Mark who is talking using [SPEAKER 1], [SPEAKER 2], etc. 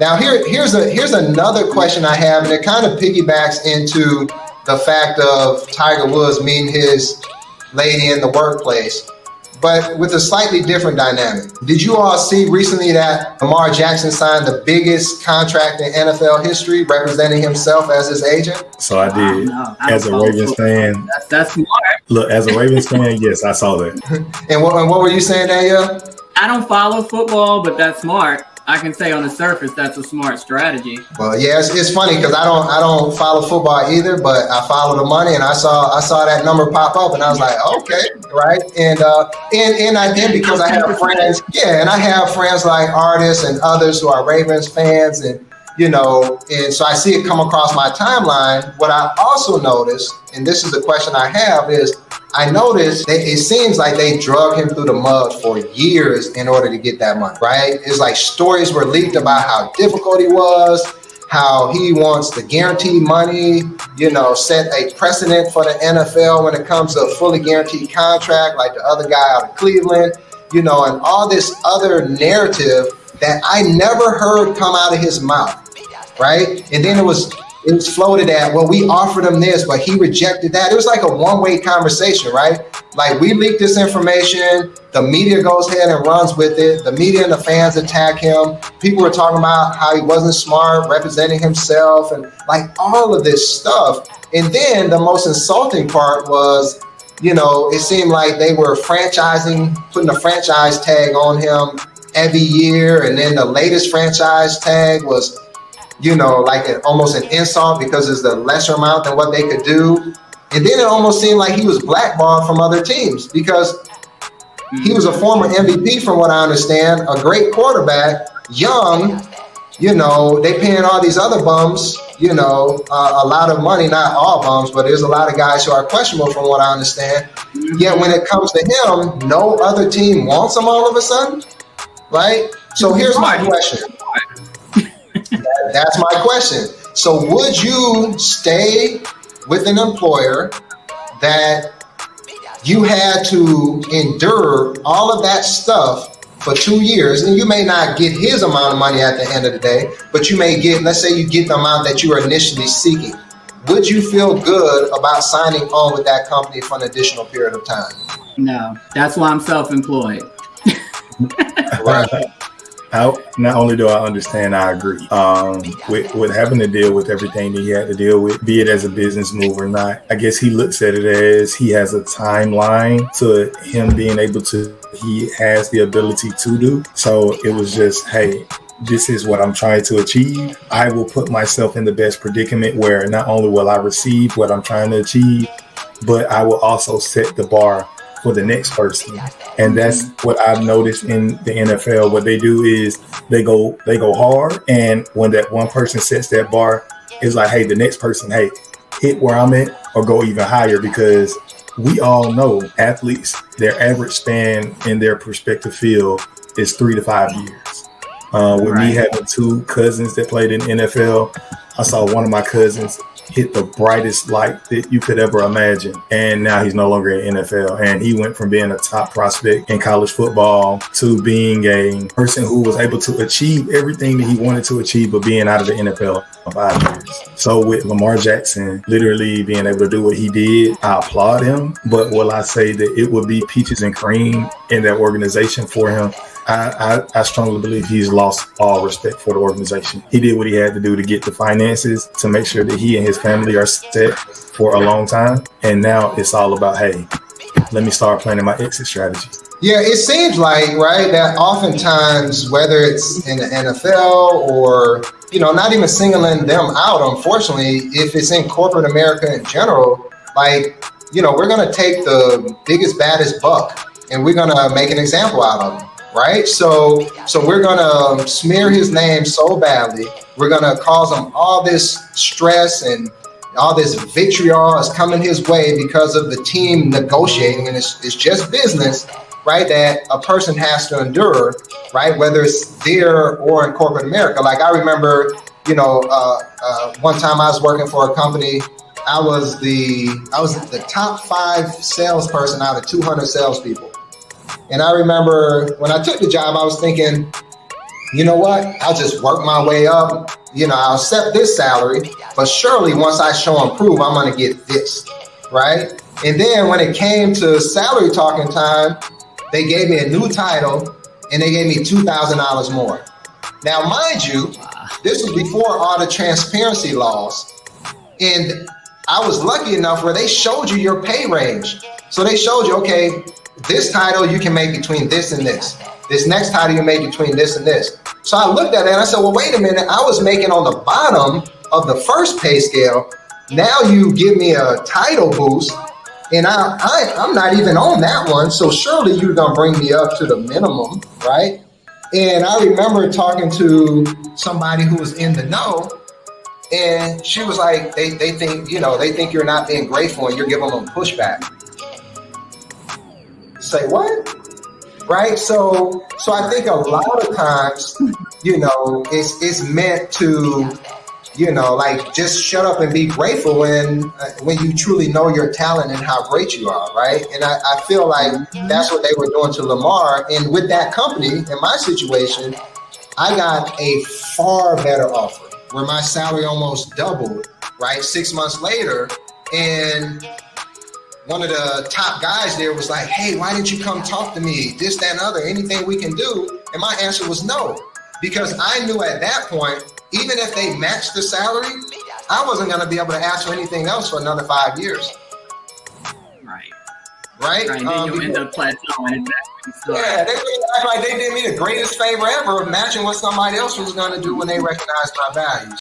[SPEAKER 1] Now here's another question I have, and it kind of piggybacks into the fact of Tiger Woods meeting his lady in the workplace, but with a slightly different dynamic. Did you all see recently that Lamar Jackson signed the biggest contract in NFL history, representing himself as his agent?
[SPEAKER 2] So I did. As a Ravens fan,
[SPEAKER 3] that's smart.
[SPEAKER 2] Look, as a Ravens fan, yes, I saw that.
[SPEAKER 1] And what were you saying, Danielle?
[SPEAKER 3] I don't follow football, but that's smart. I can say on the surface that's a smart strategy.
[SPEAKER 1] Well, yeah, it's funny because I don't follow football either, but I follow the money, and I saw that number pop up, and I was like, okay, right, and I did because I have friends, and I have friends like artists and others who are Ravens fans, and and so I see it come across my timeline. What I also noticed, and this is the question I have, is I noticed that it seems like they drug him through the mud for years in order to get that money, right? It's like stories were leaked about how difficult he was, how he wants the guaranteed money, set a precedent for the NFL when it comes to a fully guaranteed contract, like the other guy out of Cleveland, and all this other narrative that I never heard come out of his mouth, right? And then it was floated at, well, we offered him this, but he rejected that. It was like a one-way conversation, right? Like, we leak this information, the media goes ahead and runs with it. The media and the fans attack him. People were talking about how he wasn't smart, representing himself, and like all of this stuff. And then the most insulting part was, it seemed like they were putting a franchise tag on him every year. And then the latest franchise tag was, like almost an insult because it's the lesser amount than what they could do. And then it almost seemed like he was blackballed from other teams because he was a former MVP, from what I understand, a great quarterback, young, they paying all these other bums, a lot of money, not all bums, but there's a lot of guys who are questionable from what I understand. Yet when it comes to him, no other team wants him all of a sudden, right? So here's my question. That's my question. So would you stay with an employer that you had to endure all of that stuff for 2 years, and you may not get his amount of money at the end of the day, but you may get, let's say you get the amount that you were initially seeking. Would you feel good about signing on with that company for an additional period of time?
[SPEAKER 3] No, that's why I'm self-employed.
[SPEAKER 1] Right.
[SPEAKER 2] Not only do I understand, I agree. With having to deal with everything that he had to deal with, be it as a business move or not, I guess he looks at it as he has a timeline to him being able to, he has the ability to do. So it was just, hey, this is what I'm trying to achieve. I will put myself in the best predicament where not only will I receive what I'm trying to achieve, but I will also set the bar for the next person. And that's what I've noticed in the NFL. What they do is they go hard, and when that one person sets that bar, it's like, hey, the next person, hey, hit where I'm at or go even higher, because we all know athletes, their average span in their prospective field is 3 to 5 years. With me having 2 cousins that played in NFL, I saw one of my cousins hit the brightest light that you could ever imagine. And now he's no longer in NFL. And he went from being a top prospect in college football to being a person who was able to achieve everything that he wanted to achieve, but being out of the NFL for 5 years. So with Lamar Jackson literally being able to do what he did, I applaud him. But will I say that it would be peaches and cream in that organization for him? I strongly believe he's lost all respect for the organization. He did what he had to do to get the finances to make sure that he and his family are set for a long time. And now it's all about, hey, let me start planning my exit strategy.
[SPEAKER 1] Yeah, it seems like, right, that oftentimes, whether it's in the NFL or, not even singling them out, unfortunately, if it's in corporate America in general, like, we're going to take the biggest, baddest buck and we're going to make an example out of him. Right. So we're going to smear his name so badly. We're going to cause him all this stress and all this vitriol is coming his way because of the team negotiating. And it's just business, right, that a person has to endure, right, whether it's there or in corporate America. Like I remember, one time I was working for a company. I was the top 5 salesperson out of 200 salespeople. And I remember when I took the job, I was thinking, you know what? I'll just work my way up. I'll accept this salary, but surely once I show and prove, I'm going to get this, right? And then when it came to salary talking time, they gave me a new title and they gave me $2,000 more. Now, mind you, this was before all the transparency laws. And I was lucky enough where they showed you your pay range. So they showed you, okay, this title you can make between this and this. This next title you make between this and this. So I looked at it and I said, well, wait a minute. I was making on the bottom of the first pay scale. Now you give me a title boost and I'm not even on that one. So surely you're going to bring me up to the minimum, right? And I remember talking to somebody who was in the know, and she was like, they think you're not being grateful and you're giving them pushback. Say what? Right? So I think a lot of times, it's meant to, like just shut up and be grateful when you truly know your talent and how great you are, right? And I feel like that's what they were doing to Lamar. And with that company, in my situation, I got a far better offer where my salary almost doubled, right? 6 months later. And one of the top guys there was like, hey, why didn't you come talk to me? This, that, and other, anything we can do? And my answer was no, because I knew at that point, even if they matched the salary, I wasn't going to be able to ask for anything else for another 5 years.
[SPEAKER 3] Right.
[SPEAKER 1] Right?
[SPEAKER 3] And then you'll end up plateauing.
[SPEAKER 1] Yeah, they really act like they did me the greatest favor ever of matching what somebody else was going to do when they recognized my values.